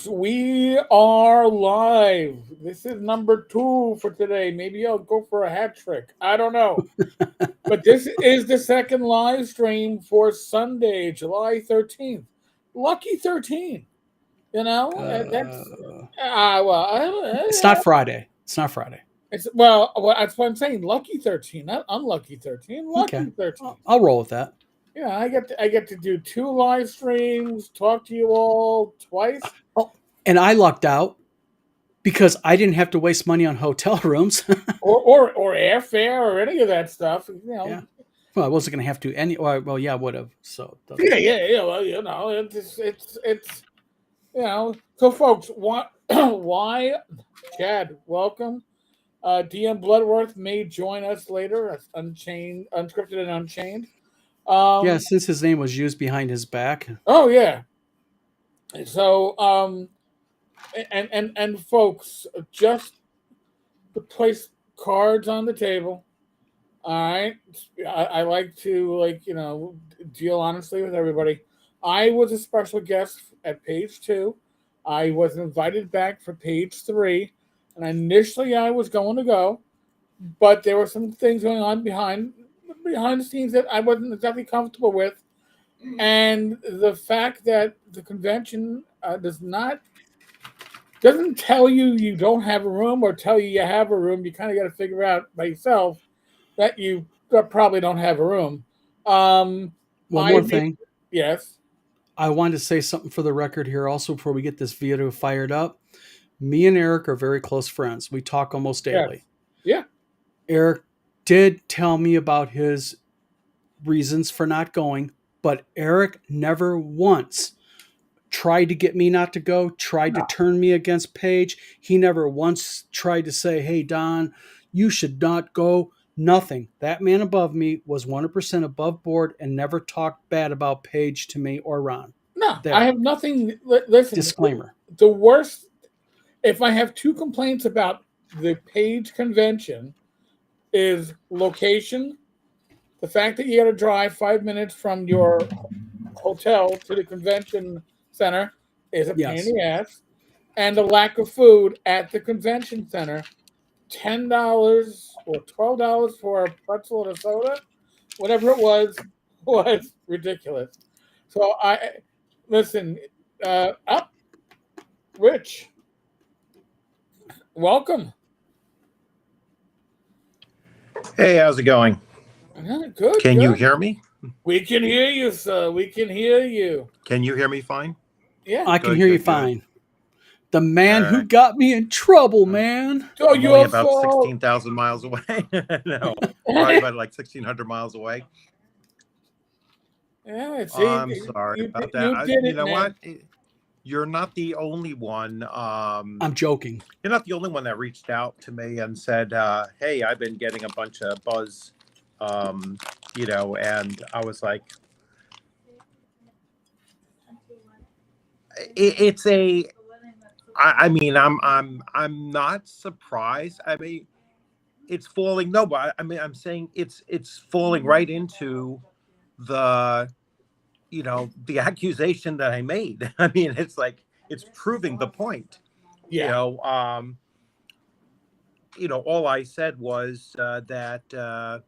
we are live. This is number 2 for today. Maybe I'll go for a hat trick. I don't know. But this is the second live stream for Sunday, July 13th. Lucky 13. You know, that's It's not Friday. It's not Friday. That's what I'm saying. Lucky 13, not unlucky 13. Lucky Okay. 13. I'll roll with that. Yeah, I get to do 2 live streams, talk to you all twice. Oh, and I lucked out because I didn't have to waste money on hotel rooms. or airfare or any of that stuff. You know. Yeah. Well, I wasn't going to have to well, yeah, I would have. So yeah. Well, you know, it's you know. So, folks, why, Chad? Welcome. DM Bloodworth may join us later. That's Unscripted and Unchained. Yeah, since his name was used behind his back. Oh yeah. So and folks, just to place cards on the table. All right. I like to deal honestly with everybody. I was a special guest at page 2. I was invited back for page 3, and initially I was going to go, but there were some things going on behind the scenes that I wasn't exactly comfortable with. And the fact that the convention doesn't tell you don't have a room or tell you have a room. You kind of got to figure out by yourself that you probably don't have a room. One more thing. Yes. I wanted to say something for the record here also before we get this video fired up. Me and Eric are very close friends. We talk almost daily. Yeah. Eric did tell me about his reasons for not going, but Eric never once tried to get me not to go, tried to turn me against Paige. He never once tried to say, hey, Don, you should not go. Nothing. That man above me was 100% above board and never talked bad about Paige to me or Ron. No, I have nothing. Listen, disclaimer. The worst, if I have 2 complaints about the Paige convention, is location. The fact that you got to drive 5 minutes from your hotel to the convention center is a pain in the ass. And the lack of food at the convention center. $10 or $12 for a pretzel and a soda, whatever it was ridiculous. So listen, up, Rich, welcome. Hey, how's it going? Good. Can you hear me? We can hear you, sir. We can hear you. Can you hear me fine? Yeah, I can hear you fine. The man who got me in trouble, man. Oh, I'm only about 16,000 miles away. No, probably about like 1,600 miles away. Yeah, I'm sorry about that. You know what? You're not the only one. I'm joking. You're not the only one that reached out to me and said, hey, I've been getting a bunch of buzz, you know, and I was like, I mean, I'm not surprised. I mean, it's falling. No, but I mean, I'm saying it's falling right into the, you know, the accusation that I made. I mean, it's like it's proving the point. Yeah. You know, all I said was that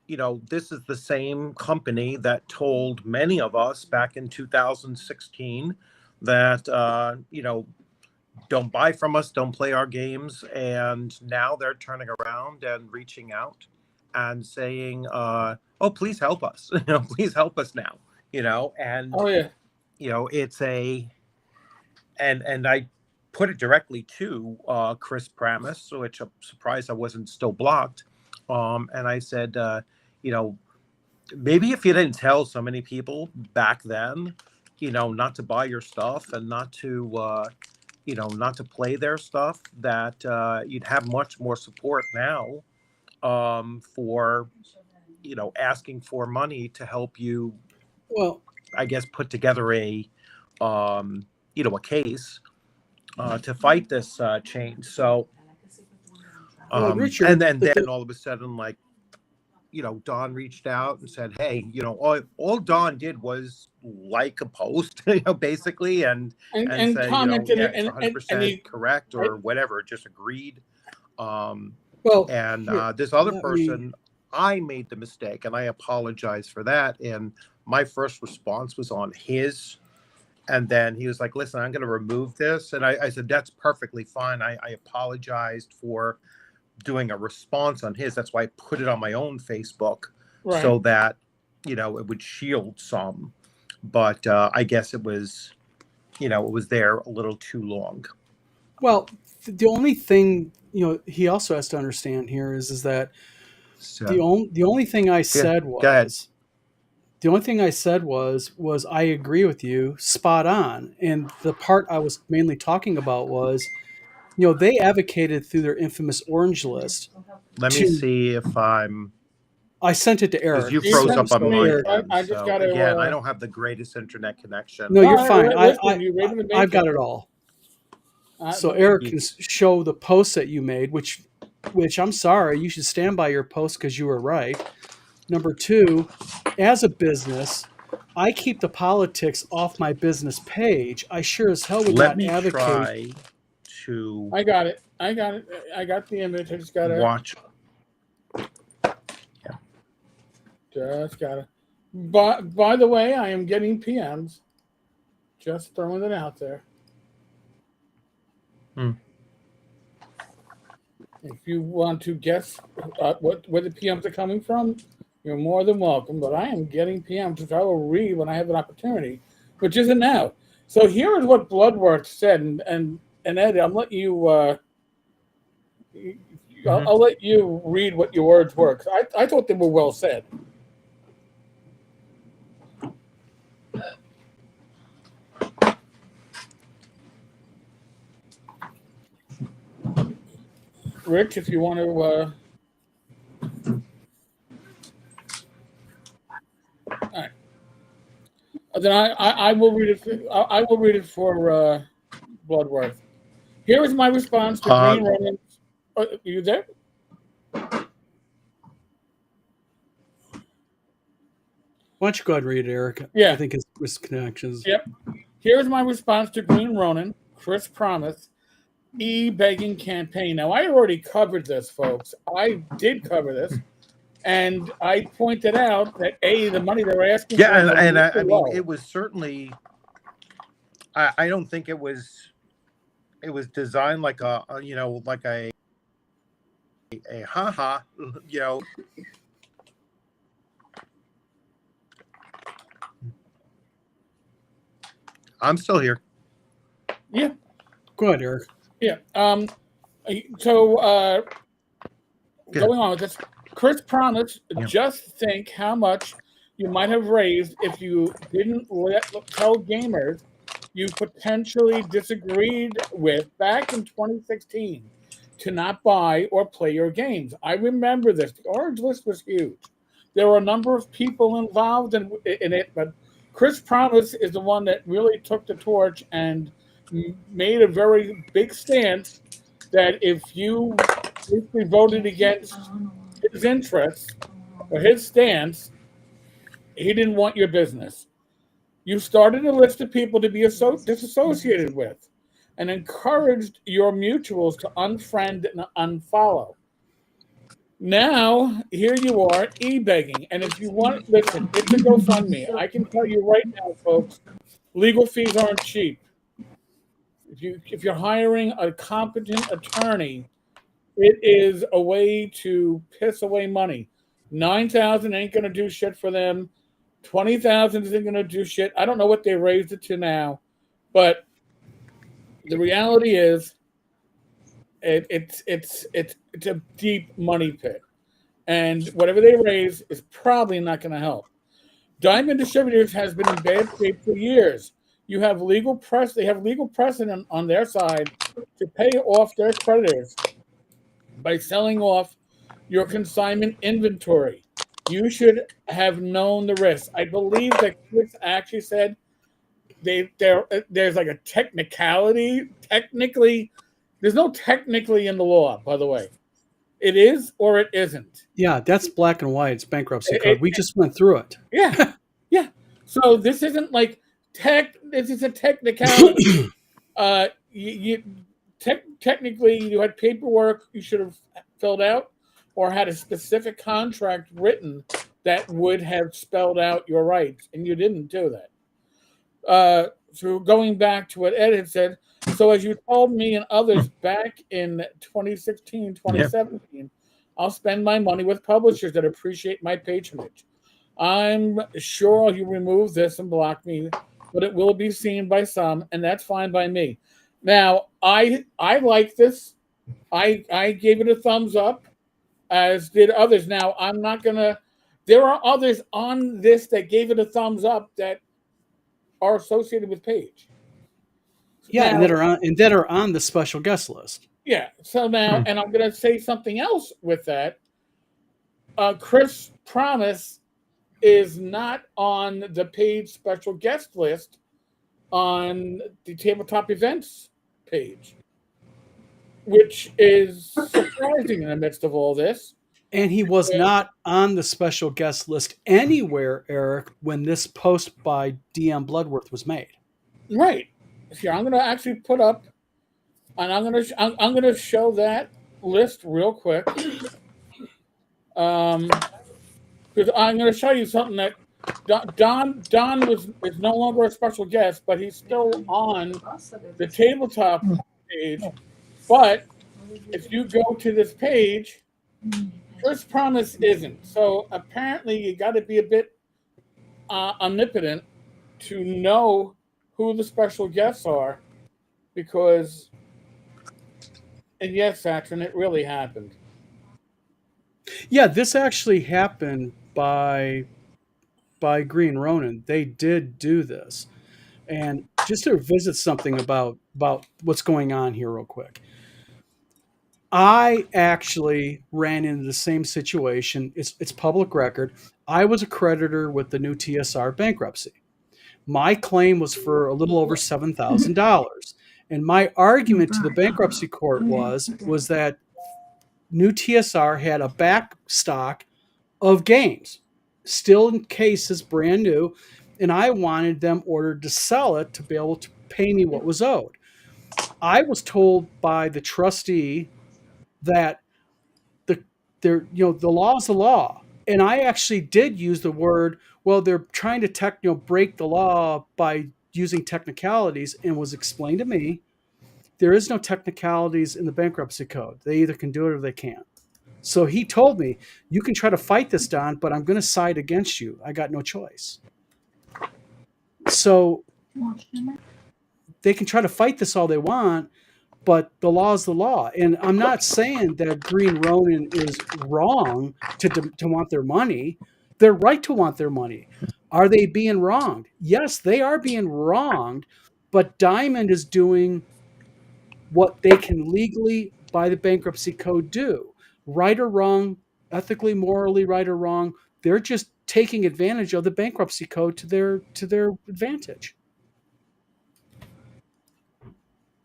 you know, this is the same company that told many of us back in 2016 that you know, don't buy from us, don't play our games, and now they're turning around and reaching out and saying, oh, please help us. You know, please help us now. You know, and you know, it's a and I put it directly to Chris Pramis, which I'm surprised I wasn't still blocked. And I said, you know, maybe if you didn't tell so many people back then, you know, not to buy your stuff and not to you know, not to play their stuff, that you'd have much more support now for, you know, asking for money to help you, well, I guess, put together a, you know, a case to fight this change. So, Richard, and then all of a sudden, like, Don reached out and said, hey, all Don did was like a post, basically, and and say, commented yeah, it, it's and 100% correct or I- whatever, just agreed. Well, And here, this other let me- person, I made the mistake, and I apologize for that. And my first response was on his. And then he was like, listen, I'm going to remove this. And I said, that's perfectly fine. I apologized for doing a response on his. That's why I put it on my own Facebook, right. so that, it would shield some. But I guess it was, it was there a little too long. Well, the only thing he also has to understand here is that So, the only thing I said go ahead. was the only thing I said was I agree with you, spot on. And the part I was mainly talking about was, they advocated through their infamous orange list. Let me see if I'm. I sent it to Because Eric. you You froze sent up on it to me, my so end. I just So got to. again, I don't have the greatest internet connection. No, you're No, fine. listen, you ready to make I've got it all. So Eric can show the post that you made, which I'm sorry, you should stand by your post because you were right. Number two, as a business, I keep the politics off my business page. I sure as hell would Let not me advocate. try to I got it. I got the image. I just got to watch. Just got to. By the way, I am getting PMs. Just throwing it out there. If you want to guess where the PMs are coming from, you're more than welcome. But I am getting PMs, which I will read when I have an opportunity, which isn't now. So here is what Bloodworth said, and Ed, I'll let you. I'll let you read what your words were. 'Cause I thought they were well said. Rich, if you want to. All right. Then I will read it. I will read it for Bloodworth. Here is my response to Green Ronin. Are you there? Why don't you go ahead and read it, Eric? Yeah. I think it's connections. Yep. Here's my response to Green Ronin, Chris Promise, e-begging campaign. Now, I already covered this, folks. I did cover this. And I pointed out that, the money they were asking for. Yeah, and I mean, it was certainly, I don't think it was designed like like a haha, I'm still here. Yeah. Go ahead, Eric. Yeah. So going on with this, Chris Promise, just think how much you might have raised if you didn't tell gamers you potentially disagreed with back in 2016 to not buy or play your games. I remember this. The Orange List was huge. There were a number of people involved in it, but Chris Promise is the one that really took the torch and made a very big stance that if you basically voted against his interests or his stance, he didn't want your business. You started a list of people to be disassociated with and encouraged your mutuals to unfriend and unfollow. Now, here you are, e-begging. And if you want, listen, it's a GoFundMe. I can tell you right now, folks, legal fees aren't cheap. If you're hiring a competent attorney, it is a way to piss away money. 9,000 ain't gonna do shit for them. 20,000 isn't gonna do shit. I don't know what they raised it to now, but the reality is, it's a deep money pit, and whatever they raise is probably not going to help. Diamond Distributors has been in bad shape for years. They have legal precedent on their side to pay off their creditors by selling off your consignment inventory. You should have known the risk. I believe that Chris actually said there's like a technicality. Technically, there's no technically in the law, by the way. It is or it isn't. Yeah, that's black and white. It's bankruptcy It- code. We it- just went through it. yeah, yeah. So this isn't like this is a technicality. You technically you had paperwork you should have filled out, or had a specific contract written that would have spelled out your rights, and you didn't do that. So going back to what Ed had said, so as you told me and others back in 2016, 2017, I'll spend my money with publishers that appreciate my patronage. I'm sure you remove this and block me, but it will be seen by some, and that's fine by me. Now, I like this. I gave it a thumbs up, as did others. Now, I'm not gonna. There are others on this that gave it a thumbs up that are associated with Paige. Yeah, Now, and that are on the special guest list. yeah. So now, and I'm going to say something else with that. Chris Promise is not on the Page special guest list on the tabletop events page, which is surprising in the midst of all this. And he was not on the special guest list anywhere, Eric, when this post by DM Bloodworth was made. Right. Here, I'm going to actually put up, and I'm going to show that list real quick. Because I'm going to show you something that Don is no longer a special guest, but he's still on the tabletop page. But if you go to this page, First Promise isn't. So apparently, you got to be a bit omnipotent to know who the special guests are, because, and yes, Saxon, it really happened. Yeah, this actually happened by Green Ronin. They did do this. And just to visit something about what's going on here real quick. I actually ran into the same situation. It's public record. I was a creditor with the new TSR bankruptcy. My claim was for a little over $7,000. And my argument to the bankruptcy court was that new TSR had a back stock of games, still in cases, brand new, and I wanted them ordered to sell it to be able to pay me what was owed. I was told by the trustee that the law is the law, and I actually did use the word. Well, they're trying to break the law by using technicalities, and was explained to me there is no technicalities in the bankruptcy code. They either can do it or they can't. So he told me, you can try to fight this, Don, but I'm going to side against you. I got no choice. So they can try to fight this all they want, but the law is the law. And I'm not saying that Green Ronin is wrong to want their money. They're right to want their money. Are they being wronged? Yes, they are being wronged, but Diamond is doing what they can legally by the bankruptcy code do. Right or wrong, ethically, morally, right or wrong, they're just taking advantage of the bankruptcy code to their advantage.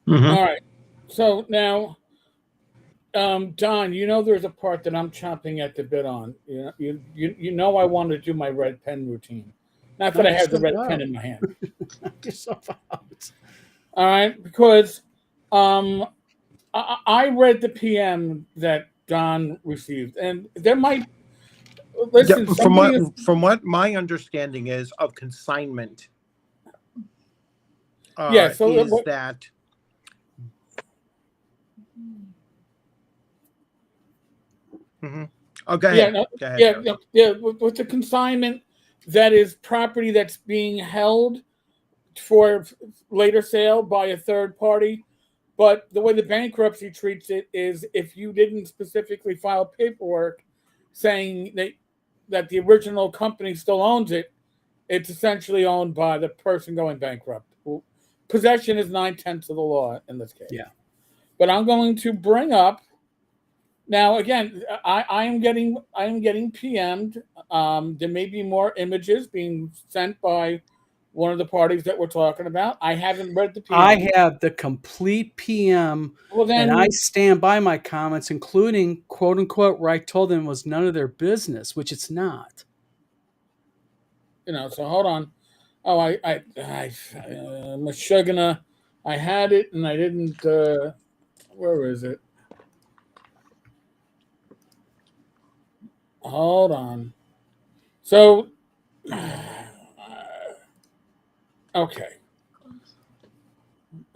Mm-hmm. All right. So now, Don, there's a part that I'm chomping at the bit on. You know I want to do my red pen routine. Not that I have the red pen in my hand. All right, because I read the PM that Don received, and there might listen. Yeah, from what my understanding is of consignment, so is that. Mm-hmm. Oh, go ahead. Go ahead. Yeah. With the consignment, that is property that's being held for later sale by a third party. But the way the bankruptcy treats it is, if you didn't specifically file paperwork saying that the original company still owns it, it's essentially owned by the person going bankrupt. Possession is 9/10 of the law in this case. Yeah. But I'm going to bring up now again. I am getting PM'd. There may be more images being sent by one of the parties that we're talking about. I haven't read the PM. I have the complete PM, Well, then, and I stand by my comments, including quote unquote where I told them it was none of their business, which it's not. so hold on. Oh, Meshuggah, I had it and I didn't. Where is it? Hold on. So, okay.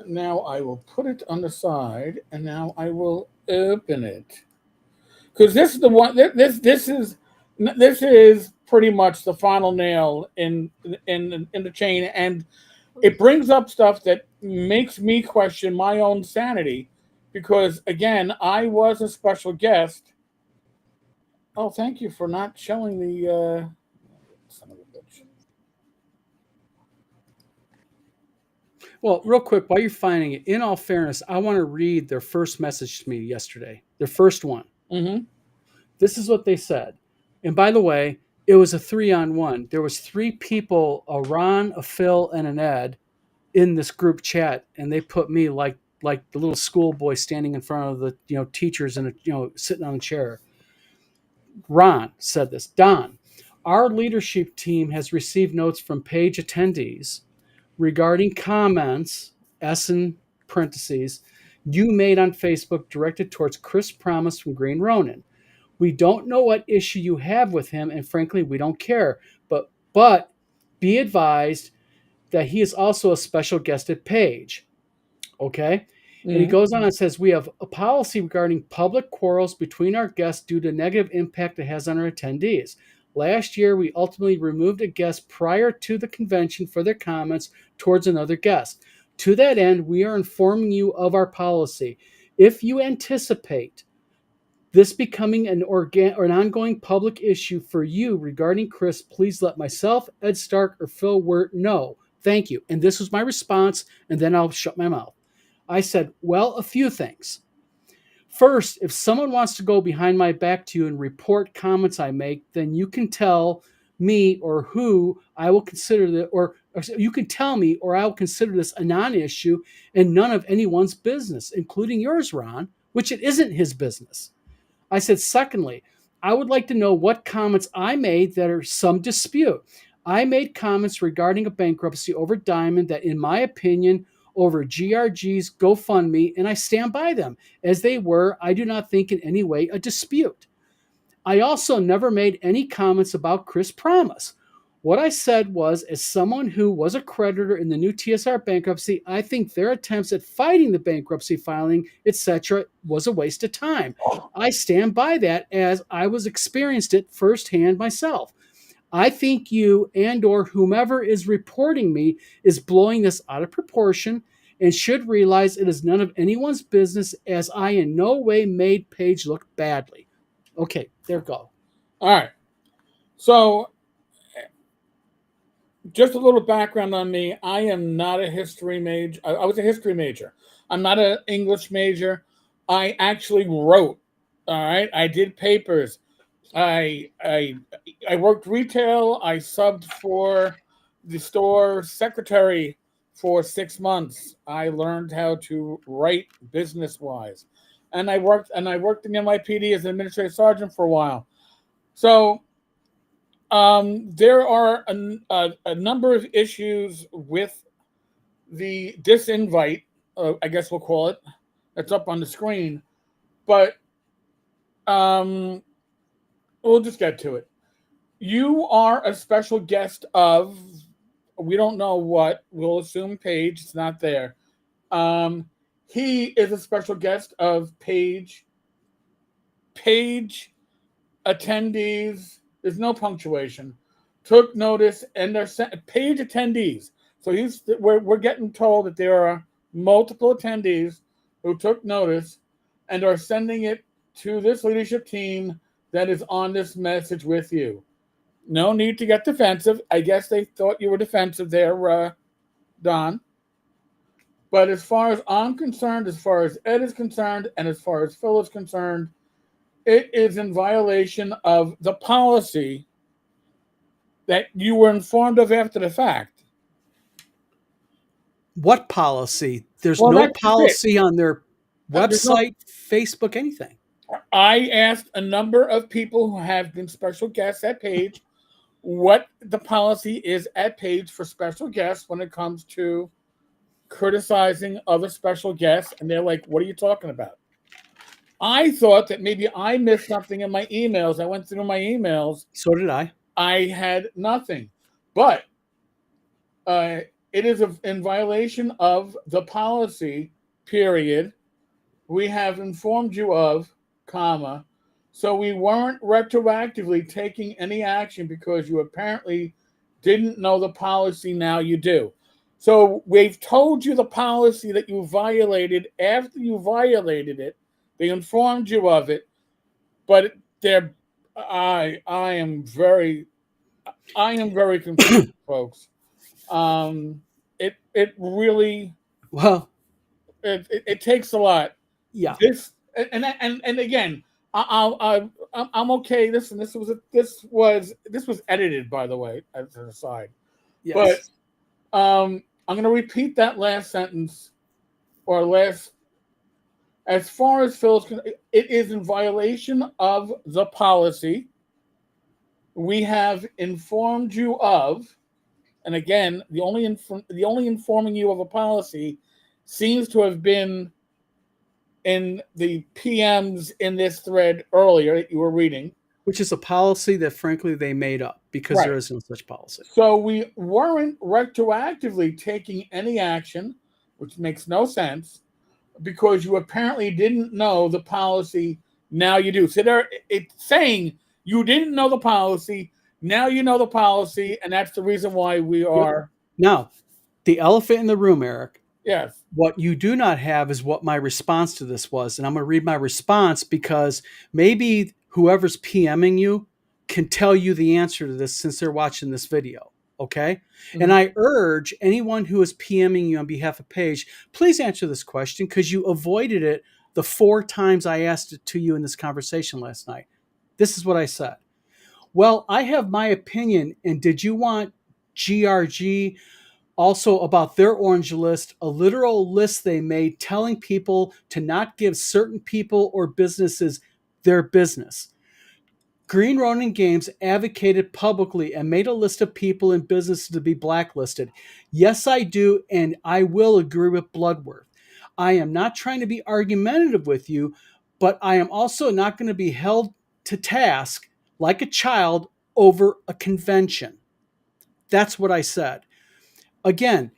Now I will put it on the side, and now I will open it, because this is the one. This is pretty much the final nail in the chain, and it brings up stuff that makes me question my own sanity, because again, I was a special guest. Oh, thank you for not showing the son of a bitch. Well, real quick, while you're finding it, in all fairness, I want to read their first message to me yesterday. Their first one. Mm-hmm. This is what they said. And by the way, it was a 3-on-1. There was 3 people, a Ron, a Phil, and an Ed, in this group chat, and they put me like the little schoolboy standing in front of the teachers and sitting on a chair. Ron said this. Don, our leadership team has received notes from page attendees regarding comments, S in parentheses, you made on Facebook directed towards Chris Promise from Green Ronin. We don't know what issue you have with him, and frankly, we don't care. But be advised that he is also a special guest at Page. Okay? And he goes on and says, we have a policy regarding public quarrels between our guests due to negative impact it has on our attendees. Last year, we ultimately removed a guest prior to the convention for their comments towards another guest. To that end, we are informing you of our policy. If you anticipate this becoming an ongoing public issue for you regarding Chris, please let myself, Ed Stark, or Phil Wirt know. Thank you. And this was my response, and then I'll shut my mouth. I said, well, a few things. First, if someone wants to go behind my back to you and report comments I make, then you can tell me or who I will consider that, or you can tell me or I will consider this a non-issue and none of anyone's business, including yours, Ron, which it isn't his business. I said, secondly, I would like to know what comments I made that are some dispute. I made comments regarding a bankruptcy over Diamond that, in my opinion, over GRG's GoFundMe, and I stand by them. As they were, I do not think in any way a dispute. I also never made any comments about Chris Promise. What I said was, as someone who was a creditor in the new TSR bankruptcy, I think their attempts at fighting the bankruptcy filing, etc., was a waste of time. I stand by that as I was experienced it firsthand myself. I think you and or whomever is reporting me is blowing this out of proportion and should realize it is none of anyone's business, as I in no way made Paige look badly. Okay, there we go. All right. So, just a little background on me. I am not a history major. I was a history major. I'm not an English major. I actually wrote. All right. I did papers. I worked retail. I subbed for the store secretary for 6 months. I learned how to write business wise, and I worked in NYPD as an administrative sergeant for a while. So there are a number of issues with the disinvite. I guess we'll call it. That's up on the screen, but we'll just get to it. You are a special guest of, we don't know what, we'll assume Paige, it's not there. He is a special guest of Paige attendees, there's no punctuation, took notice, and they're Paige attendees. So we're getting told that there are multiple attendees who took notice and are sending it to this leadership team that is on this message with you. No need to get defensive. I guess they thought you were defensive there, Don. But as far as I'm concerned, as far as Ed is concerned, and as far as Phil is concerned, it is in violation of the policy that you were informed of after the fact. What policy? There's Well, no that's just it. policy on their There's no. website, Facebook, anything. I asked a number of people who have been special guests at Page what the policy is at Page for special guests when it comes to criticizing other special guests, and they're like, "What are you talking about?" I thought that maybe I missed something in my emails. I went through my emails. So did I. I had nothing, but it is in violation of the policy. Period. We have informed you of, comma. So we weren't retroactively taking any action because you apparently didn't know the policy. Now you do. So we've told you the policy that you violated after you violated it. They informed you of it, but I am very confused, folks. It really Well, it takes a lot. yeah. This and again, I'm okay. This was edited, by the way, as an aside. Yes. But I'm going to repeat that last sentence or last. As far as Phil's, it is in violation of the policy. We have informed you of, and again, the only informing you of a policy seems to have been in the PMs in this thread earlier that you were reading. Which is a policy that, frankly, they made up because Right. there is no such policy. So we weren't retroactively taking any action, which makes no sense, because you apparently didn't know the policy. Now you do. So it's saying you didn't know the policy. Now you know the policy, and that's the reason why we are. Now, the elephant in the room, Eric. Yes. What you do not have is what my response to this was. And I'm going to read my response because maybe whoever's PMing you can tell you the answer to this since they're watching this video. Okay. Mhm. And I urge anyone who is PMing you on behalf of Paige, please answer this question because you avoided it the 4 times I asked it to you in this conversation last night. This is what I said. Well, I have my opinion. And did you want GRG also about their orange list, a literal list they made telling people to not give certain people or businesses their business? Green Ronin Games advocated publicly and made a list of people and businesses to be blacklisted. Yes, I do, and I will agree with Bloodworth. I am not trying to be argumentative with you, but I am also not going to be held to task like a child over a convention. That's what I said. Again,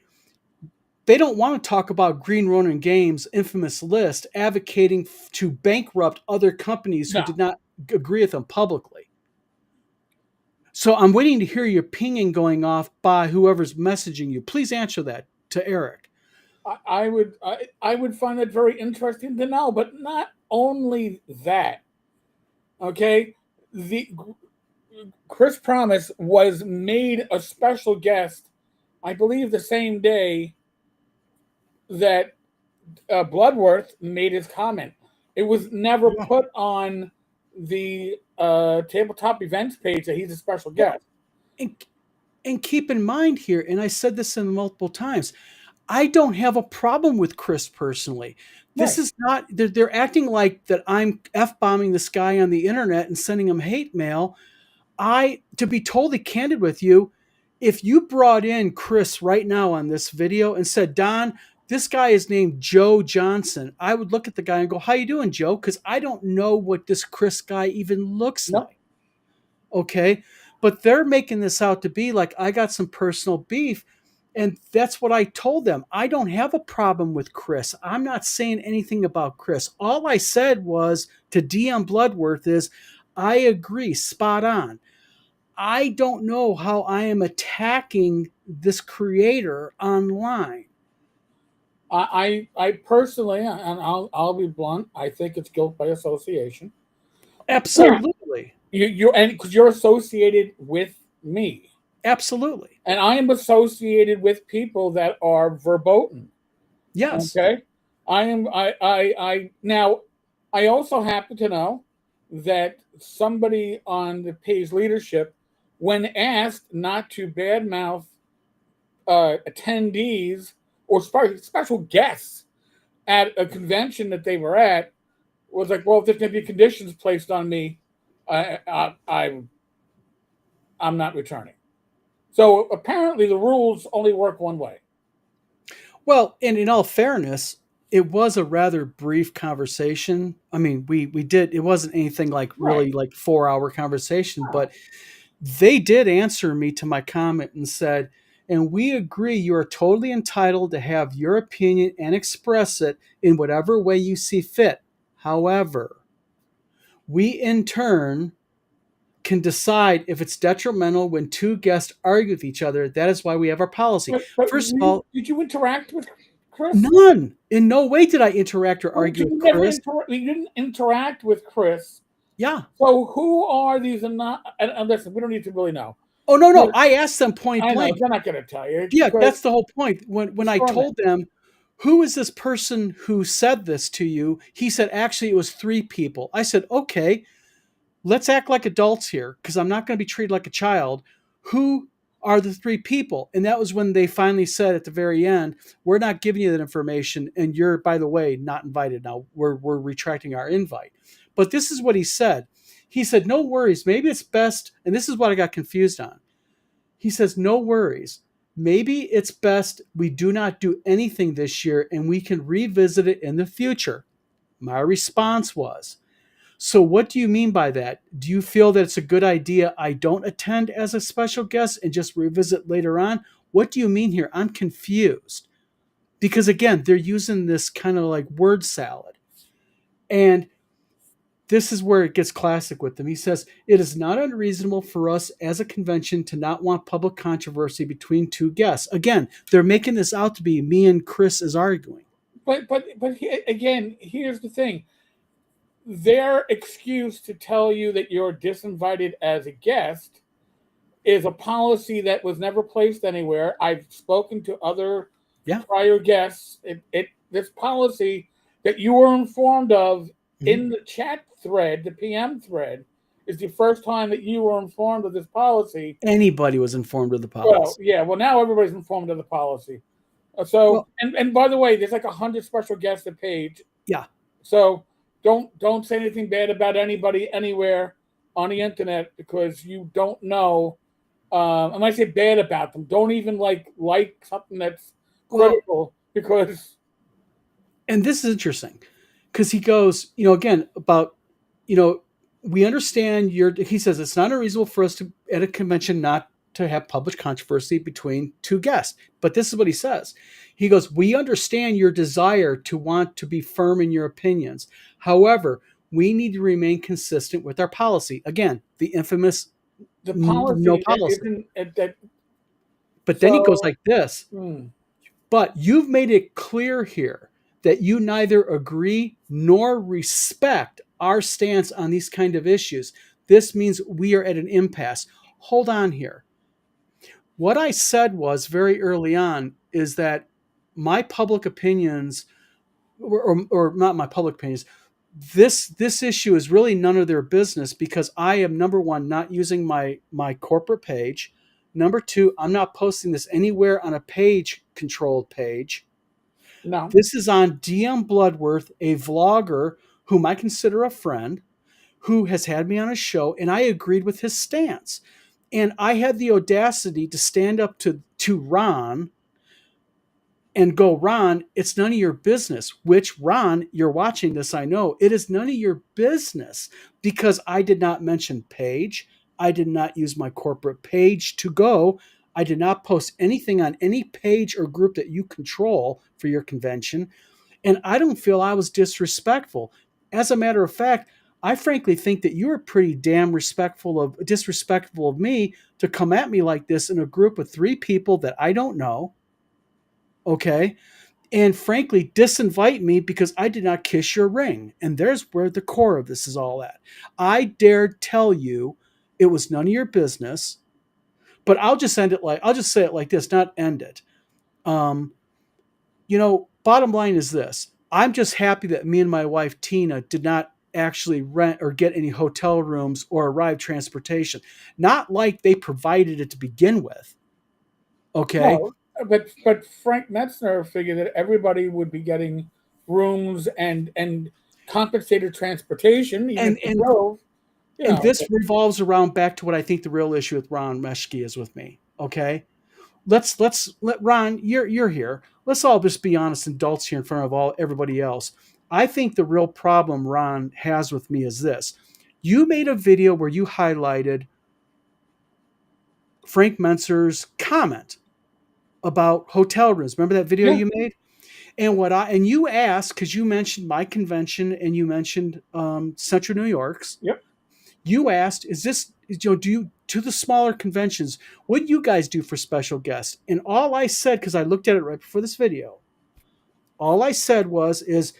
they don't want to talk about Green Ronin Games' infamous list advocating to bankrupt other companies who did not agree with them publicly. So I'm waiting to hear your pinging going off by whoever's messaging you. Please answer that to Eric. I would find it very interesting to know, but not only that. Okay, the Chris Promise was made a special guest, I believe, the same day that Bloodworth made his comment. It was never put on the tabletop events page that he's a special guest. And keep in mind here, and I said this in multiple times, I don't have a problem with Chris personally. This is not, they're acting like that I'm F-bombing this guy on the internet and sending him hate mail. To be totally candid with you, if you brought in Chris right now on this video and said, Don, this guy is named Joe Johnson, I would look at the guy and go, how you doing, Joe? Because I don't know what this Chris guy even looks like. Okay? But they're making this out to be like I got some personal beef. And that's what I told them. I don't have a problem with Chris. I'm not saying anything about Chris. All I said was to DM Bloodworth is, I agree, spot on. I don't know how I am attacking this creator online. I personally, and I'll be blunt, I think it's guilt by association. Absolutely. Because you're associated with me. Absolutely. And I am associated with people that are verboten. Yes. Okay. Now, I also happen to know that somebody on the page leadership, when asked not to badmouth attendees or special guests at a convention that they were at was like, well, if there's going to be conditions placed on me, I'm not returning. So apparently the rules only work one way. Well, and in all fairness, it was a rather brief conversation. I mean, we did, it wasn't anything like really Right. like 4-hour conversation, but they did answer me to my comment and said, and we agree you are totally entitled to have your opinion and express it in whatever way you see fit. However, we in turn can decide if it's detrimental when two guests argue with each other. That is why we have our policy. But First of all, did you interact with Chris? none. In no way did I interact or Well, argue you with never Chris. you didn't interact with Chris. Yeah. So who are these? And listen, we don't need to really know. Oh, no. I asked them point I know blank. they're not going to tell you. Yeah, that's the whole point. When I Sure, told them, who is this person who said this to you? He said, actually, it was 3 people. I said, okay, let's act like adults here because I'm not going to be treated like a child. Who are the 3 people? And that was when they finally said at the very end, we're not giving you that information. And you're, by the way, not invited now. We're retracting our invite. But this is what he said. He said, no worries. Maybe it's best. And this is what I got confused on. He says, no worries. Maybe it's best we do not do anything this year and we can revisit it in the future. My response was, so what do you mean by that? Do you feel that it's a good idea I don't attend as a special guest and just revisit later on? What do you mean here? I'm confused. Because again, they're using this kind of like word salad. And this is where it gets classic with them. He says, it is not unreasonable for us as a convention to not want public controversy between 2 guests. Again, they're making this out to be me and Chris is arguing. But again, here's the thing. Their excuse to tell you that you're disinvited as a guest is a policy that was never placed anywhere. I've spoken to other prior guests. This policy that you were informed of in the chat thread, the PM thread, is the first time that you were informed of this policy. Anybody was informed of the policy. Well, yeah. Well, now everybody's informed of the policy. And by the way, there's like 100 special guests a page. Yeah. So don't say anything bad about anybody anywhere on the internet because you don't know. And when I say bad about them, don't even like something that's critical because. And this is interesting because he goes, again about, we understand he says it's not unreasonable for us to at a convention not to have public controversy between 2 guests. But this is what he says. He goes, we understand your desire to want to be firm in your opinions. However, we need to remain consistent with our policy. Again, the infamous no policy. But then he goes like this. But you've made it clear here that you neither agree nor respect our stance on these kind of issues. This means we are at an impasse. Hold on here. What I said was very early on is that my public opinions, or not my public opinions, this issue is really none of their business because I am, number one, not using my corporate page. Number 2, I'm not posting this anywhere on a page controlled page. No. This is on DM Bloodworth, a vlogger whom I consider a friend, who has had me on a show, and I agreed with his stance. And I had the audacity to stand up to Ron and go, Ron, it's none of your business, which, Ron, you're watching this, I know. It is none of your business because I did not mention page. I did not use my corporate page to go. I did not post anything on any page or group that you control for your convention. And I don't feel I was disrespectful. As a matter of fact, I frankly think that you are pretty damn disrespectful of me to come at me like this in a group of 3 people that I don't know. Okay. And frankly, disinvite me because I did not kiss your ring. And there's where the core of this is all at. I dared tell you it was none of your business, but I'll just say it like this, not end it. Bottom line is this. I'm just happy that me and my wife, Tina, did not actually rent or get any hotel rooms or arrive transportation. Not like they provided it to begin with. Okay. No, but Frank Metzner figured that everybody would be getting rooms and compensated transportation, even And if they drove. You and know, this revolves around back to what I think the real issue with Ron Meschke is with me. Okay, let Ron, you're here. Let's all just be honest adults here in front of everybody else. I think the real problem Ron has with me is this. You made a video where you highlighted Frank Mentzer's comment about hotel rooms. Remember that video yeah, you made? And you asked, because you mentioned my convention and you mentioned Central New York's. yep. You asked, is this, do you, to the smaller conventions, what do you guys do for special guests? And all I said, because I looked at it right before this video, all I said is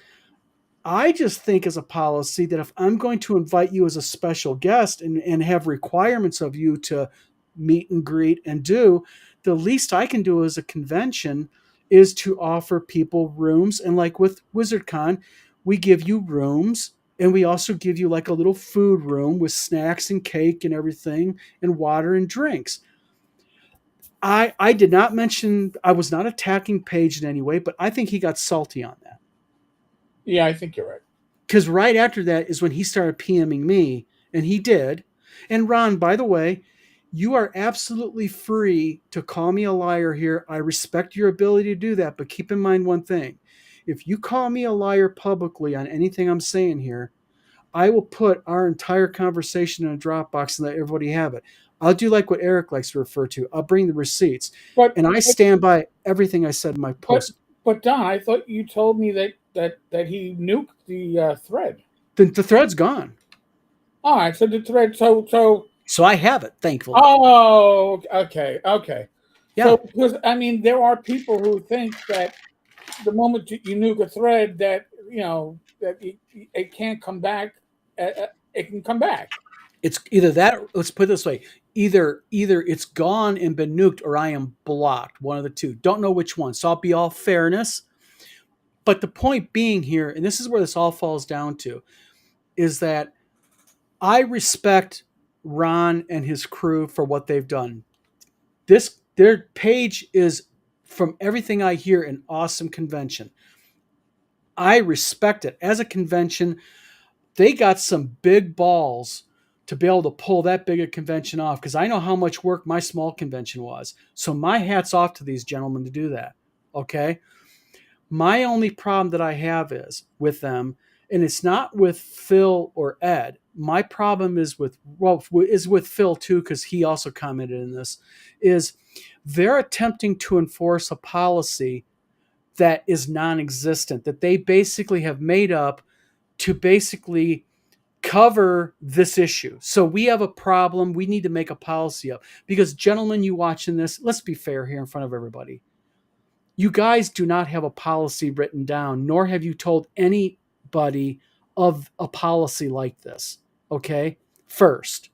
I just think as a policy that if I'm going to invite you as a special guest and have requirements of you to meet and greet and do, the least I can do as a convention is to offer people rooms. And like with WizardCon, we give you rooms and we also give you like a little food room with snacks and cake and everything and water and drinks. I did not mention, I was not attacking Paige in any way, but I think he got salty on that. Yeah, I think you're right. Because right after that is when he started PMing me, and he did. And Ron, by the way, you are absolutely free to call me a liar here. I respect your ability to do that, but keep in mind one thing. If you call me a liar publicly on anything I'm saying here, I will put our entire conversation in a Dropbox and let everybody have it. I'll do like what Eric likes to refer to. I'll bring the receipts. But And I stand by everything I said in my but post. but Don, I thought you told me that he nuked the thread. The thread's gone. All right, so the thread. So I have it, thankfully. oh, okay. Yeah. So because I mean, there are people who think that the moment you nuke a thread, that that it can't come back. It can come back. It's either that, let's put it this way, either it's gone and been nuked or I am blocked, one of the two. Don't know which one. So I'll be all fairness. But the point being here, and this is where this all falls down to, is that I respect Ron and his crew for what they've done. Their page is, from everything I hear, an awesome convention. I respect it. As a convention, they got some big balls to be able to pull that big a convention off, because I know how much work my small convention was. So my hat's off to these gentlemen to do that. Okay. My only problem that I have is with them, and it's not with Phil or Ed. My problem is with Phil too, because he also commented in this, is they're attempting to enforce a policy that is non-existent, that they basically have made up to basically cover this issue. So we have a problem. We need to make a policy up, because gentlemen, you watching this, let's be fair here in front of everybody. You guys do not have a policy written down, nor have you told anybody of a policy like this. Okay. First.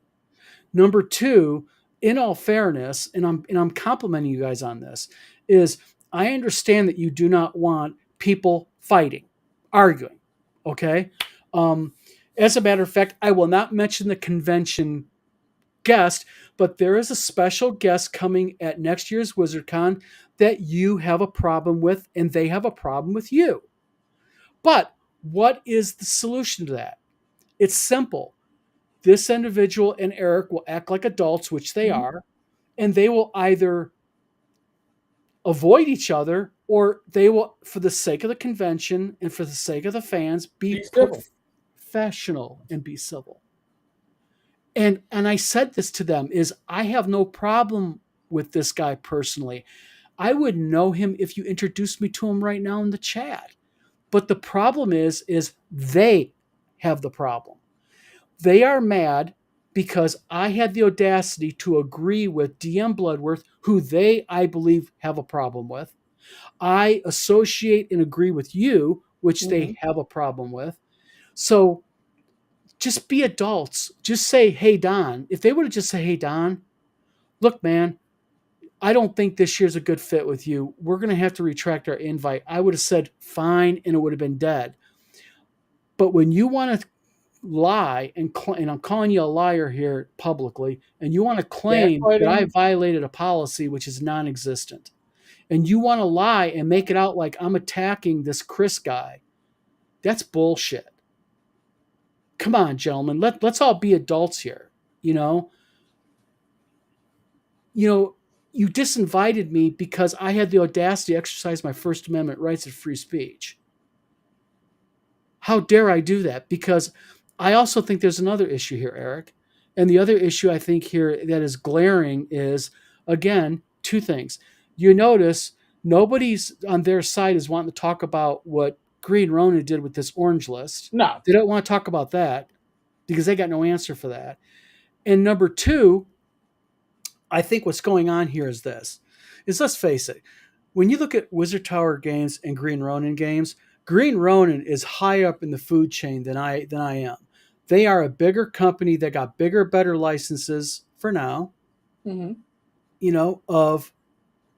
Number two, in all fairness, and I'm complimenting you guys on this, is I understand that you do not want people fighting, arguing. Okay. As a matter of fact, I will not mention the convention guest, but there is a special guest coming at next year's WizardCon that you have a problem with, and they have a problem with you. But what is the solution to that? It's simple. This individual and Eric will act like adults, which they are, and they will either avoid each other, or they will, for the sake of the convention and for the sake of the fans, be professional and be civil. And I said this to them, is I have no problem with this guy personally. I would know him if you introduced me to him right now in the chat. But the problem is they have the problem. They are mad because I had the audacity to agree with DM Bloodworth, who they, I believe, have a problem with. I associate and agree with you, which they have a problem with. So just be adults. Just say, hey, Don. If they would have just said, hey, Don, look, man, I don't think this year's a good fit with you. We're going to have to retract our invite. I would have said, fine, and it would have been dead. But when you want to lie, and I'm calling you a liar here publicly, and you want to claim that I violated a policy which is non-existent, and you want to lie and make it out like I'm attacking this Chris guy, that's bullshit. Come on, gentlemen, let's all be adults here. You know, you disinvited me because I had the audacity to exercise my First Amendment rights of free speech. How dare I do that? Because I also think there's another issue here, Eric. And the other issue I think here that is glaring is, again, two things. You notice nobody's on their side is wanting to talk about what Green Ronin did with this orange list. No. They don't want to talk about that because they got no answer for that. And number two, I think what's going on here is this, is let's face it, when you look at Wizard Tower games and Green Ronin games, Green Ronin is high up in the food chain than I am. They are a bigger company that got bigger, better licenses for now, of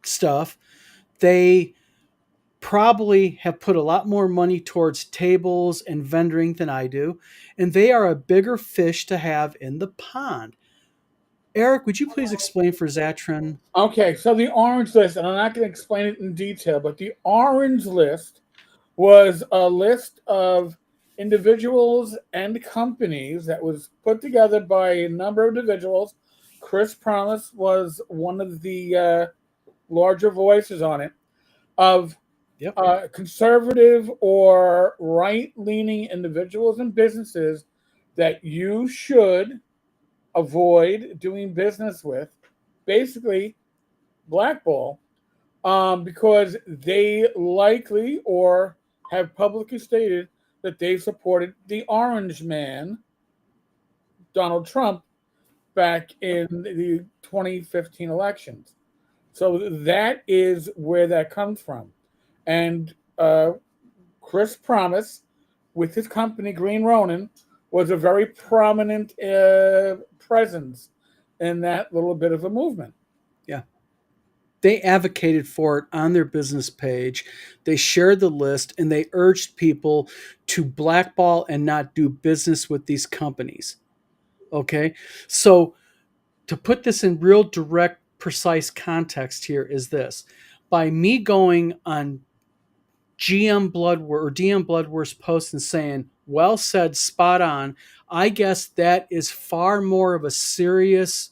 stuff. They probably have put a lot more money towards tables and vendoring than I do, and they are a bigger fish to have in the pond. Eric, would you please explain for Zatron? Okay, so the orange list, and I'm not going to explain it in detail, but the orange list was a list of individuals and companies that was put together by a number of individuals. Chris Promise was one of the larger voices on it, of conservative or right-leaning individuals and businesses that you should avoid doing business with, basically blackball, because they likely or have publicly stated that they supported the Orange Man, Donald Trump, back in the 2015 elections. So that is where that comes from. And Chris Promise, with his company Green Ronin, was a very prominent presence in that little bit of a movement. Yeah. They advocated for it on their business page. They shared the list and they urged people to blackball and not do business with these companies. Okay. So to put this in real direct, precise context here is this. By me going on GM Bloodworth or DM Bloodworth's post and saying, well said, spot on, I guess that is far more of a serious,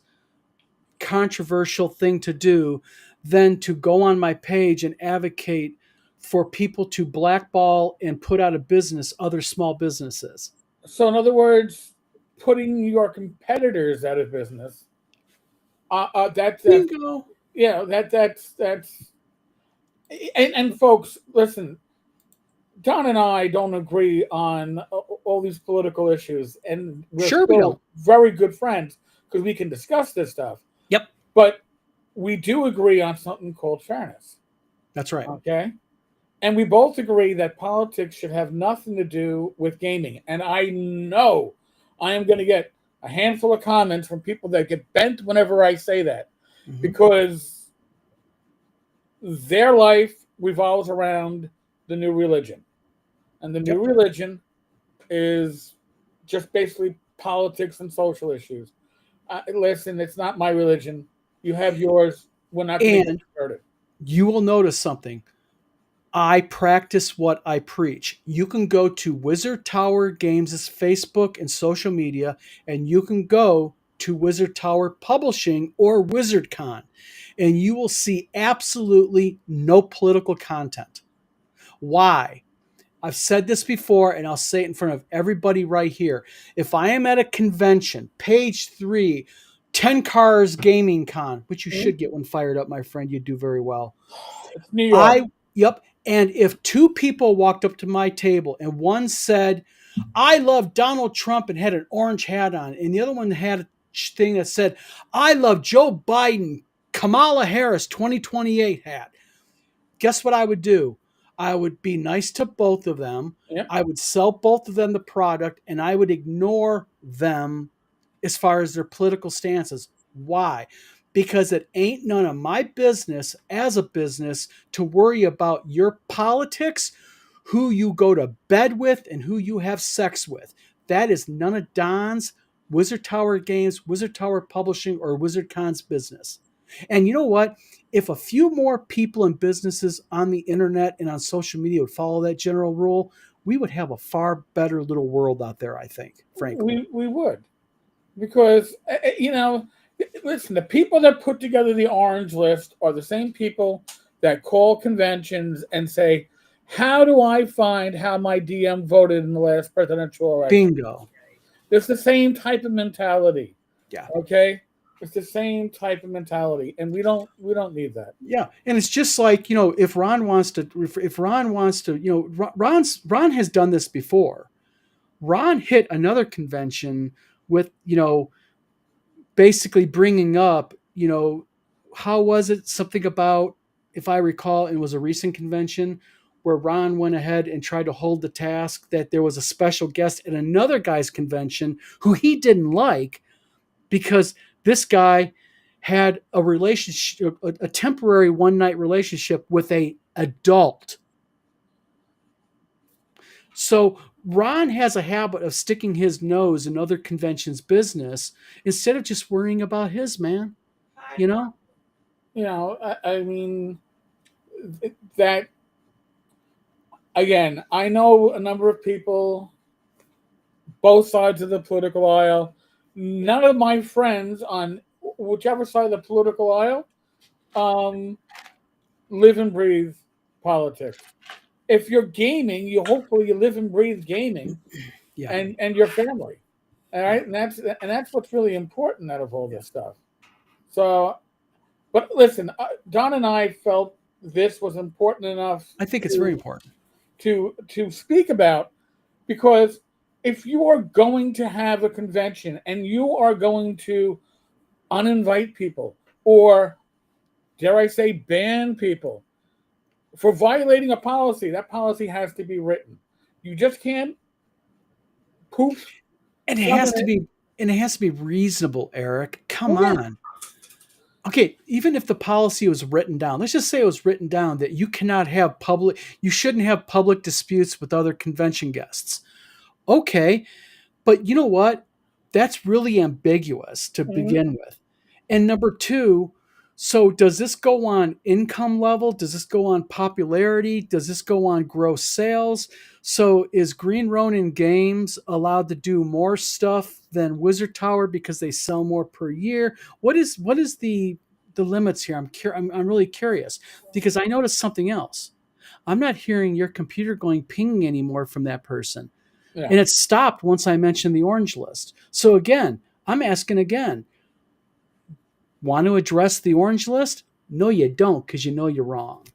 controversial thing to do than to go on my page and advocate for people to blackball and put out of business other small businesses. So, in other words, putting your competitors out of business. That's Bingo. Yeah, that's and folks, listen. Don and I don't agree on all these political issues, and we're Sure we still don't. very good friends because we can discuss this stuff. Yep. But we do agree on something called fairness. That's right. Okay. And we both agree that politics should have nothing to do with gaming. And I know I am going to get a handful of comments from people that get bent whenever I say that, because their life revolves around the new religion. And the new religion is just basically politics and social issues. Listen, it's not my religion. You have yours. We're not going to convert it. You will notice something. I practice what I preach. You can go to Wizard Tower Games' Facebook and social media, and you can go to Wizard Tower Publishing or WizardCon, and you will see absolutely no political content. Why? I've said this before, and I'll say it in front of everybody right here. If I am at a convention, page 3, Tenkar's Gaming Con, which you should get one fired up, my friend, you do very well. It's New York. Yep. And if two people walked up to my table and one said, I love Donald Trump and had an orange hat on, and the other one had a thing that said, I love Joe Biden, Kamala Harris 2028 hat, guess what I would do? I would be nice to both of them. Yep. I would sell both of them the product, and I would ignore them as far as their political stances. Why? Because it ain't none of my business as a business to worry about your politics, who you go to bed with, and who you have sex with. That is none of Don's, Wizard Tower Games, Wizard Tower Publishing, or WizardCon's business. And you know what? if a few more people and businesses on the internet and on social media would follow that general rule, we would have a far better little world out there, I think, frankly. We would, because listen, the people that put together the orange list are the same people that call conventions and say, how do I find how my DM voted in the last presidential election? Bingo. It's the same type of mentality. Yeah. Okay. It's the same type of mentality, and we don't need that. Yeah, and it's just like, if Ron wants to, Ron has done this before. Ron hit another convention with, basically bringing up, how was it? Something about, if I recall, it was a recent convention where Ron went ahead and tried to hold the task that there was a special guest at another guy's convention who he didn't like because this guy had a relationship, a temporary one-night relationship with a adult. So Ron has a habit of sticking his nose in other conventions' business instead of just worrying about his, man. I mean, that, again, I know a number of people, both sides of the political aisle. None of my friends on whichever side of the political aisle live and breathe politics. If you're gaming, you hopefully live and breathe gaming, Yeah. and your family. All right, and that's what's really important out of all this stuff. So, but listen, Don and I felt this was important enough. I think it's very important to speak about, because if you are going to have a convention and you are going to uninvite people, or dare I say ban people for violating a policy, that policy has to be written. You just can't poof. And it has to be reasonable, Eric. Come on. Okay, even if the policy was written down, let's just say it was written down that you shouldn't have public disputes with other convention guests. Okay, but you know what? That's really ambiguous to begin with. And number two, so does this go on income level? Does this go on popularity? Does this go on gross sales? So is Green Ronin Games allowed to do more stuff than Wizard Tower because they sell more per year? What is the limits here? I'm really curious, because I noticed something else. I'm not hearing your computer going ping anymore from that person. Yeah. And it stopped once I mentioned the orange list. So again, I'm asking again. Want to address the orange list? No, you don't, because you know you're wrong.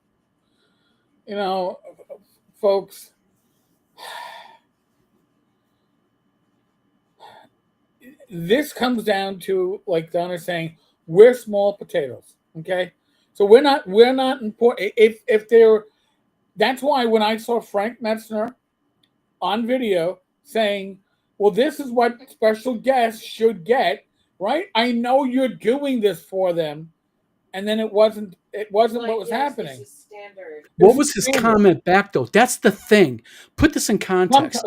Folks, this comes down to, like Donna's saying, we're small potatoes. Okay, so we're not important. If they're, that's why when I saw Frank Metzner on video saying, well, this is what special guests should get, right? I know you're doing this for them. And then it wasn't what was happening. This is standard. What was his comment back, though? That's the thing. Put this in context.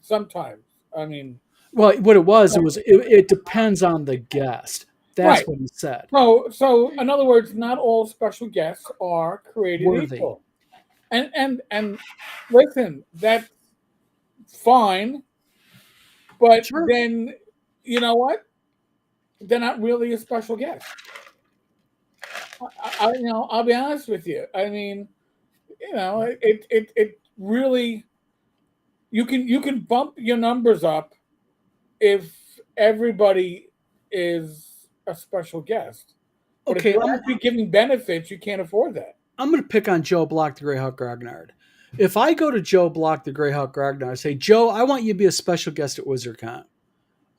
Sometimes. I mean. Well, what it was, it depends on the guest. That's right. What he said. So in other words, not all special guests are created worthy. Equal. And listen, that's fine, but sure. Then you know what? They're not really a special guest. I'll be honest with you. I mean, it really, you can bump your numbers up if everybody is a special guest. But okay, if you're actually giving benefits, you can't afford that. I'm going to pick on Joe Block, the Greyhawk Grognard. If I go to Joe Block, the Greyhawk Grognard, I say, Joe, I want you to be a special guest at WizardCon.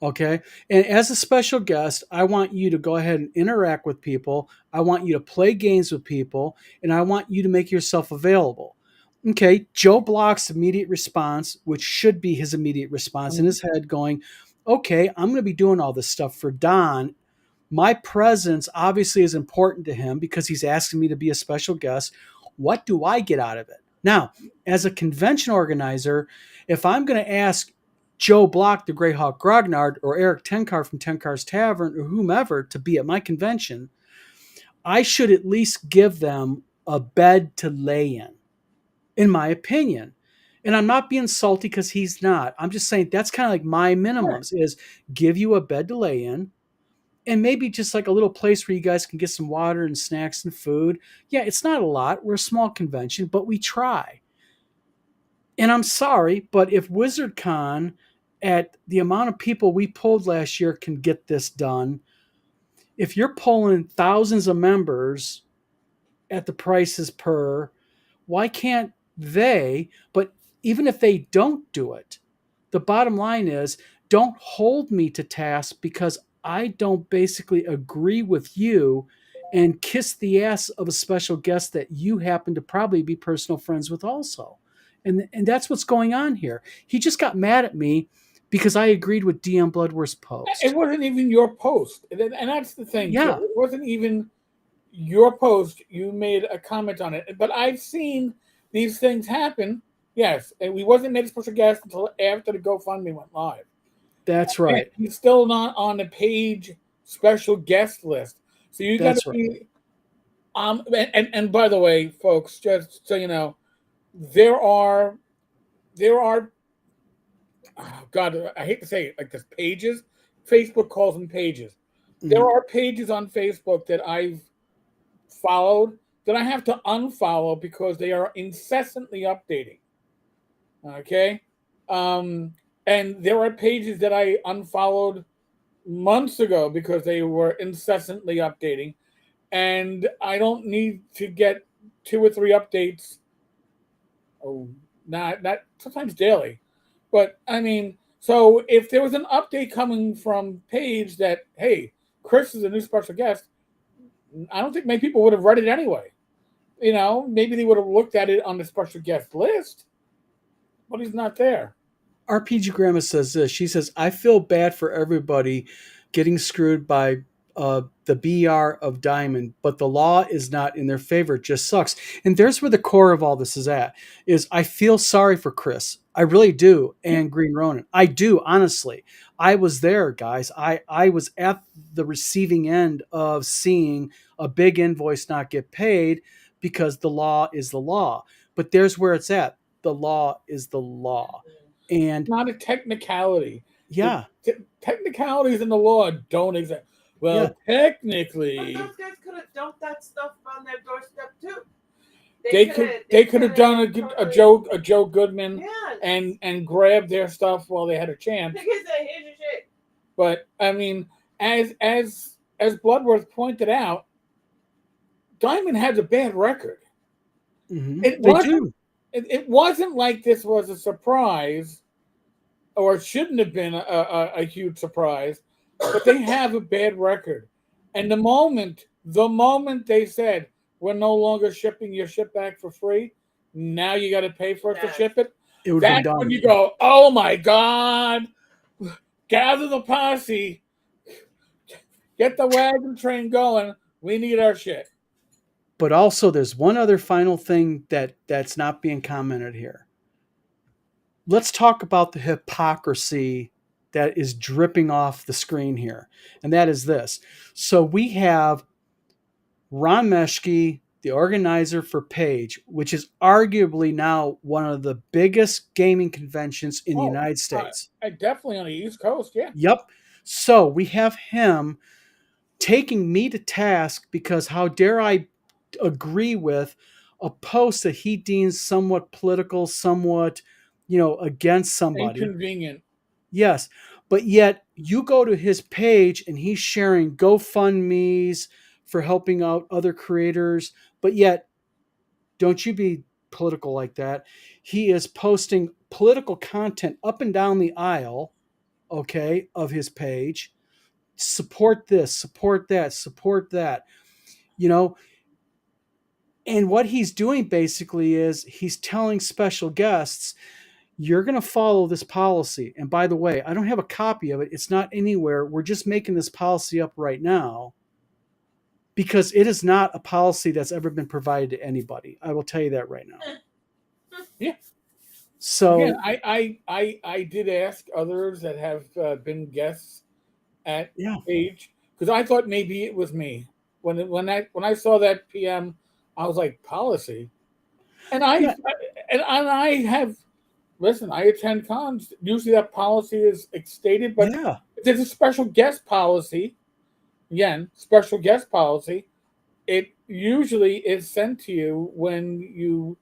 Okay. And as a special guest, I want you to go ahead and interact with people. I want you to play games with people, and I want you to make yourself available. Okay. Joe Block's immediate response, which should be his immediate response in his head, going, okay, I'm going to be doing all this stuff for Don. My presence obviously is important to him because he's asking me to be a special guest. What do I get out of it? Now, as a convention organizer, if I'm going to ask Joe Block, the Greyhawk Grognard, or Eric Tenkar from Tenkar's Tavern, or whomever to be at my convention, I should at least give them a bed to lay in my opinion. And I'm not being salty because he's not. I'm just saying that's kind of like my Sure. minimums is give you a bed to lay in and maybe just like a little place where you guys can get some water and snacks and food. Yeah, it's not a lot. We're a small convention, but we try. And I'm sorry, but if WizardCon at the amount of people we pulled last year can get this done, if you're pulling thousands of members at the prices per, why can't they? But even if they don't do it, the bottom line is don't hold me to task because I don't basically agree with you and kiss the ass of a special guest that you happen to probably be personal friends with also. And that's what's going on here. He just got mad at me because I agreed with DM Bloodworth's It post. wasn't even your post, and that's the thing too. Yeah, It wasn't even your post. You made a comment on it, but I've seen these things happen. Yes, and we wasn't made a special guest until after the GoFundMe went live. that's And right. he's still not on the page special guest list. So you got to That's right. be. And by the way, folks, just so you know, there are oh God, I hate to say it like this, pages. Facebook calls them pages. There Mhm. are pages on Facebook that I've followed that I have to unfollow because they are incessantly updating. Okay. Um, and there are pages that I unfollowed months ago because they were incessantly updating. And I don't need to get 2 or 3 updates. Oh, not sometimes daily. But I mean, so if there was an update coming from Paige that, hey, Chris is a new special guest, I don't think many people would have read it anyway. Maybe they would have looked at it on the special guest list, but he's not there. RPG Grandma says this. She says, I feel bad for everybody getting screwed by the BR of Diamond, but the law is not in their favor. It just sucks. And there's where the core of all this is at, is I feel sorry for Chris. I really do. Yeah. And Green Ronin. I do, honestly. I was there, guys. I was at the receiving end of seeing a big invoice not get paid because the law is the law. But there's where it's at. The law is the law. And Not a technicality. The yeah, technicalities in the law don't exist. yeah, Well, technically, But those guys could have dumped that stuff on their doorstep too. they could have done a Joe Goodman Yeah. and grabbed their stuff while they had a chance. They could say, here's your shit. But I mean, as Bloodworth pointed out, Diamond has a bad record. It they wasn't do. it wasn't like this was a surprise, or it shouldn't have been a huge surprise, but they have a bad record. And the moment they said we're no longer shipping your ship back for free, now you got to pay for it to ship it. It would have That's been when done. you go, oh my God, gather the posse, get the wagon train going. We need our shit. But also, there's one other final thing that's not being commented here. Let's talk about the hypocrisy that is dripping off the screen here, and that is this. So we have Ron Meshke, the organizer for Page, which is arguably now one of the biggest gaming conventions in the Oh, United States. Definitely on the East Coast, yeah. Yep. So we have him taking me to task because how dare I agree with a post that he deems somewhat political, somewhat, against somebody. Inconvenient. Yes. But yet you go to his page and he's sharing GoFundMe's for helping out other creators. But yet, don't you be political like that. He is posting political content up and down the aisle, okay, of his page. Support this, support that, support that. You know, and what he's doing basically is he's telling special guests, you're going to follow this policy. And by the way, I don't have a copy of it. It's not anywhere. We're just making this policy up right now because it is not a policy that's ever been provided to anybody. I will tell you that right now. Yeah. So again, I did ask others that have been guests at yeah, Page because I thought maybe it was me. when I saw that PM, I was like, policy, and I Yeah. and I have listen. I attend cons. Usually that policy is stated, but Yeah. if there's a special guest policy. Again, special guest policy. It usually is sent to you when you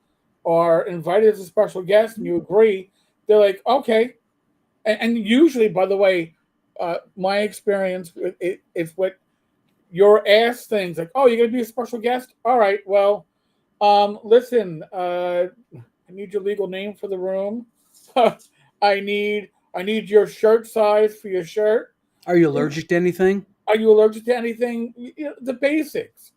are invited as a special guest and you agree. They're like, okay, and usually, by the way, my experience is what you're asked things like, "Oh, you're gonna be a special guest? All right, well, listen, I need your legal name for the room. I need your shirt size for your shirt. Are you allergic to anything? Are you allergic to anything? The basics."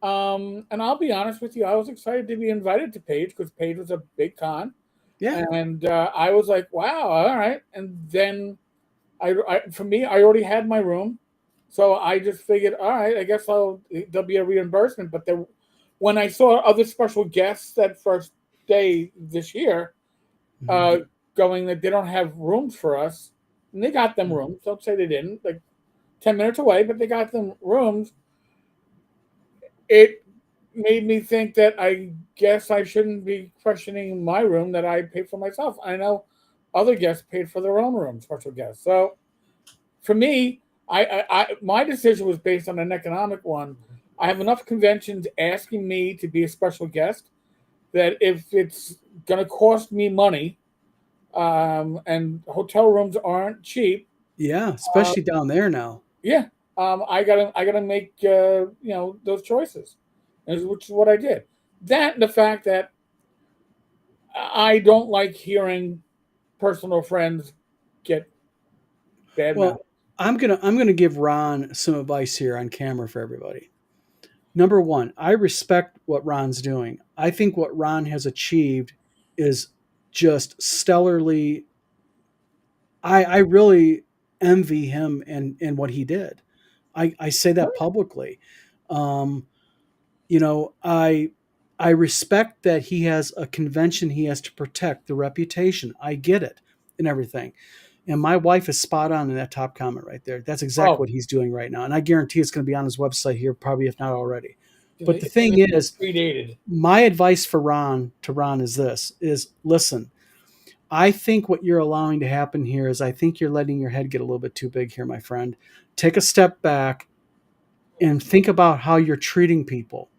And I'll be honest with you, I was excited to be invited to Page because Page was a big con, Yeah. and I was like, "Wow, all right." And then for me, I already had my room, so I just figured, all right, I guess there'll be a reimbursement. But when I saw other special guests that first day this year, uh, going that they don't have rooms for us, and they got them rooms. Don't say they didn't. Like 10 minutes away, but they got them rooms. It made me think that I guess I shouldn't be questioning my room that I paid for myself. I know other guests paid for their own room, special guests. So for me, my decision was based on an economic one. I have enough conventions asking me to be a special guest that if it's going to cost me money, and hotel rooms aren't cheap, Yeah, especially down there now. yeah, I gotta make those choices, which is what I did. That and the fact that I don't like hearing personal friends get bad mouth. Well, I'm gonna give Ron some advice here on camera for everybody. Number one, I respect what Ron's doing. I think what Ron has achieved is just stellarly. I really envy him and what he did. I say that publicly. Um, I respect that he has a convention he has to protect the reputation. I get it and everything. And my wife is spot on in that top comment right there. That's exactly Oh, what he's doing right now. And I guarantee it's going to be on his website here, probably if not already. But the it's thing is, predated. my advice for Ron is this is listen, I think what you're allowing to happen here is I think you're letting your head get a little bit too big here, my friend. Take a step back and think about how you're treating people,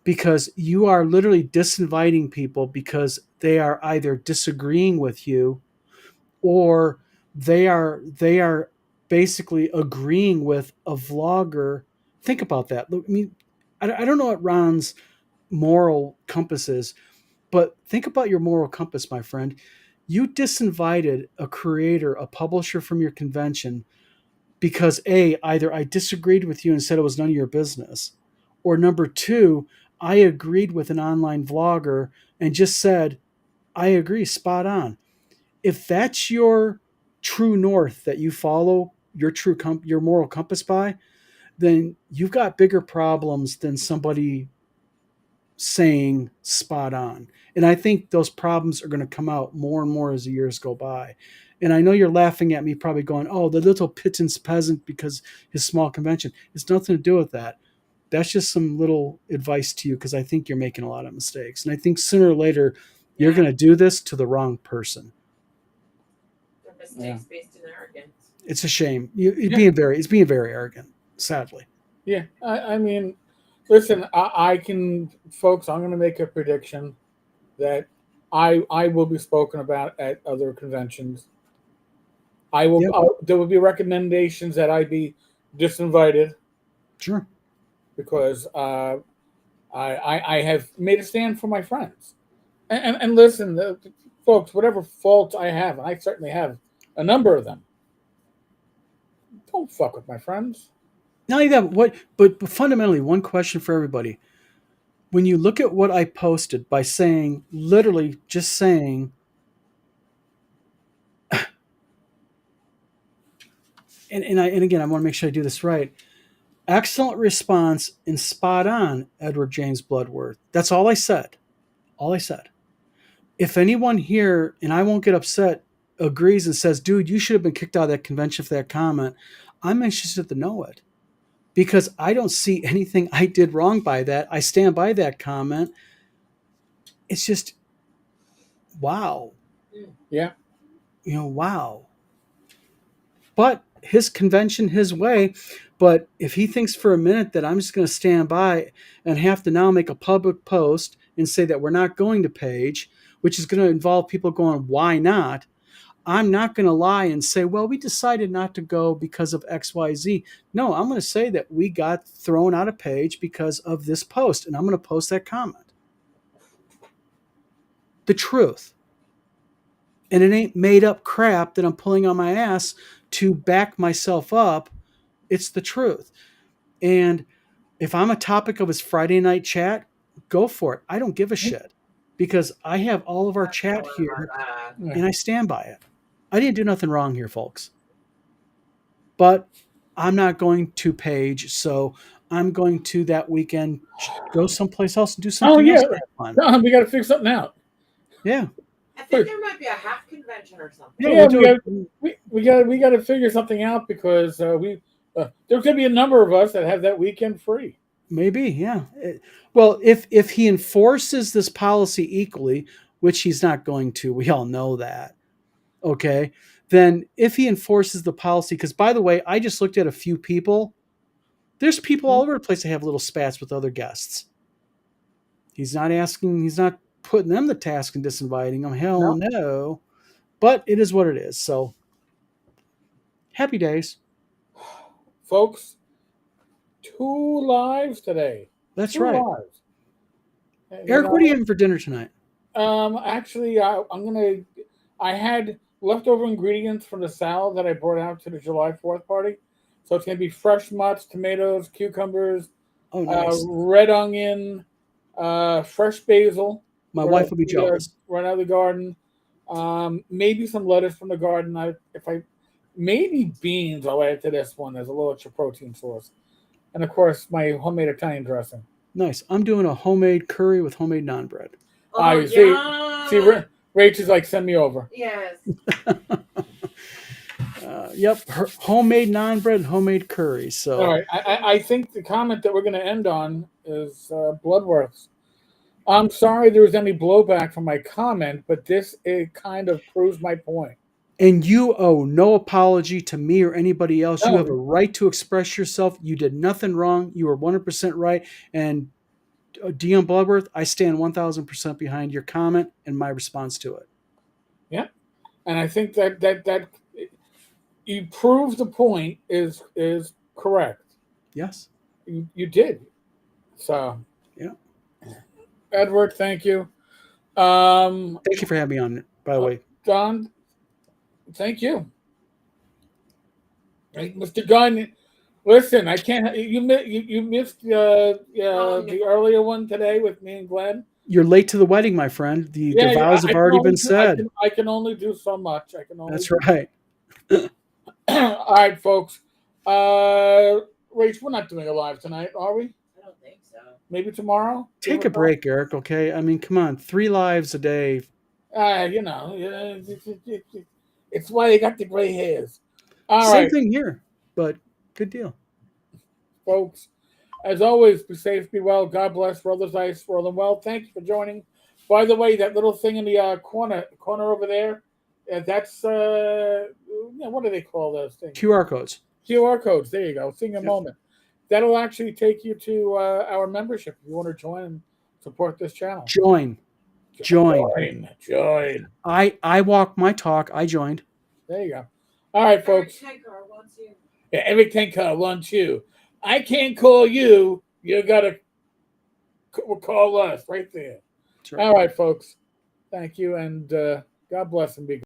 because you are literally disinviting people because they are either disagreeing with you or they are basically agreeing with a vlogger. Think about that. Look, I mean, I don't know what Ron's moral compass is, but think about your moral compass, my friend. You disinvited a creator, a publisher from your convention because either I disagreed with you and said it was none of your business, or number two, I agreed with an online vlogger and just said, I agree, spot on. If that's your true north that you follow your your moral compass by, then you've got bigger problems than somebody saying spot on. And I think those problems are going to come out more and more as the years go by. And I know you're laughing at me, probably going, oh, the little pittance peasant because his small convention. It's nothing to do with that. That's just some little advice to you because I think you're making a lot of mistakes. And I think sooner or later, you're Yeah. going to do this to the wrong person. The mistakes based in arrogance. It's a shame. It's being very arrogant, sadly. Yeah, I mean, listen, I can, folks. I'm going to make a prediction that I will be spoken about at other conventions. I will. Yep. There will be recommendations that I be disinvited Sure. because I have made a stand for my friends. And listen, folks, whatever faults I have, and I certainly have a number of them, don't fuck with my friends. Not only that, but fundamentally, one question for everybody. When you look at what I posted by saying, literally just saying, and again, I want to make sure I do this right. Excellent response and spot on, Edward James Bloodworth. That's all I said. All I said. If anyone here, and I won't get upset, agrees and says, dude, you should have been kicked out of that convention for that comment, I'm interested to know it. because I don't see anything I did wrong by that. I stand by that comment. It's just, wow. Yeah. Wow. But his convention, his way. But if he thinks for a minute that I'm just going to stand by and have to now make a public post and say that we're not going to Page, which is going to involve people going, why not? I'm not going to lie and say, well, we decided not to go because of XYZ. No, I'm going to say that we got thrown out of Page because of this post, and I'm going to post that comment. The truth. And it ain't made up crap that I'm pulling on my ass to back myself up. It's the truth. And if I'm a topic of his Friday night chat, go for it. I don't give a shit because I have all of our chat here and I stand by it. I didn't do nothing wrong here, folks. But I'm not going to Page, so I'm going to that weekend go someplace else and do something else fun. No, we got to figure something out. Yeah. I think there might be a half convention or something. Yeah, we got to figure something out because there's going to be a number of us that have that weekend free. Maybe, yeah. Well, if he enforces this policy equally, which he's not going to, we all know that. Okay, then if he enforces the policy, because by the way, I just looked at a few people. There's people all over the place that have little spats with other guests. He's not putting them the task and disinviting them. Hell no. But it is what it is. So happy days. Folks, 2 lives today. That's 2 right. lives. Eric, what are you having for dinner tonight? Actually, I had leftover ingredients from the salad that I brought out to the July 4th party. So it's going to be fresh mutts, tomatoes, cucumbers, nice. red onion, fresh basil. My wife will be jealous. Right out of the garden. Maybe some lettuce from the garden. Maybe beans I'll add to this one as a little extra protein source. And of course, my homemade Italian dressing. Nice. I'm doing a homemade curry with homemade naan bread. See, Rachel's like, send me over. Yes. Yep, homemade naan bread and homemade curry. So, all right, I think the comment that we're going to end on is Bloodworths. I'm sorry there was any blowback from my comment, but it kind of proves my point. And you owe no apology to me or anybody else. You have a right to express yourself. You did nothing wrong. You were 100% right. And Dion Bloodworth, I stand 1,000% behind your comment and my response to it. Yeah, and I think that you proved the point is correct. Yes, you did. So yeah, Edward, thank you. Thank you for having me on. By the way, Don, thank you. Hey, Mr. Gunn, listen, I can't. You missed the earlier one today with me and Glenn. You're late to the wedding, my friend. The vows have already been said. I can only do so much. That's right. All right, folks. Rach, we're not doing a live tonight, are we? I don't think so. Maybe tomorrow? Take a break, Eric, okay? I mean, come on. 3 lives a day. It's why they got the gray hairs. Same thing here, but good deal. Folks, as always, be safe, be well. God bless. Roll those dice, roll them well. Thank you for joining. By the way, that little thing in the corner over there, that's, what do they call those things? QR codes. QR codes. There you go. Sing a moment. That'll actually take you to our membership if you want to join and support this channel. Join. I walk my talk. I joined. There you go. All right, folks. Tenkar wants you. Yeah, Eric Tenkar wants you. I can't call you. You got to call us right there. Right. All right, folks. Thank you, and God bless and be good.